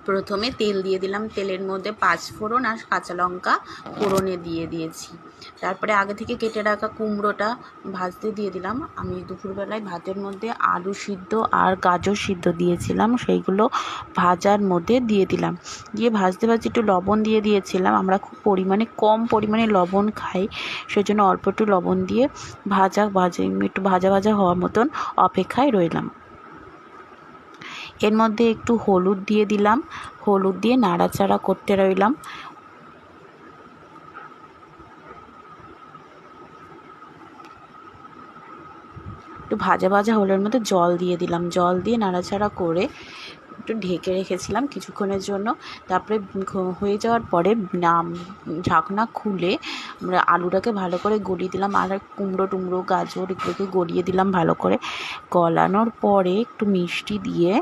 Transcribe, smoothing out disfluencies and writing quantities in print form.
প্রথমে তেল দিয়ে দিলাম, তেলের মধ্যে 5 ফোড়ন আর কাঁচা লঙ্কা ফোড়নে দিয়ে দিয়েছি। তারপরে আগে থেকে কেটে রাখা কুমড়োটা ভাজতে দিয়ে দিলাম। আমি দুপুরবেলায় ভাতের মধ্যে আলু সিদ্ধ আর গাজর সিদ্ধ দিয়েছিলাম, সেইগুলো ভাজার মধ্যে দিয়ে দিলাম। দিয়ে ভাজতে ভাজতে একটু লবণ দিয়ে দিয়েছিলাম। আমরা খুব কম পরিমাণে লবণ খাই, সেজন্য অল্প একটু লবণ দিয়ে একটু ভাজা ভাজা হওয়ার মতন অপেক্ষায় রইলাম। এর মধ্যে একটু হলুদ দিয়ে দিলাম, হলুদ দিয়ে নাড়াচাড়া করতে রইলাম। একটু ভাজা ভাজা হলের মধ্যে জল দিয়ে দিলাম, জল দিয়ে নাড়াচাড়া করে একটু ঢেকে রেখেছিলাম কিছুক্ষণের জন্য। তারপরে হয়ে যাওয়ার পরে ঢাকনা খুলে আমরা আলুটাকে ভালো করে গলিয়ে দিলাম, আর কুমড়ো গাজর এগুলোকে গলিয়ে দিলাম ভালো করে। গলানোর পরে একটু মিষ্টি দিয়ে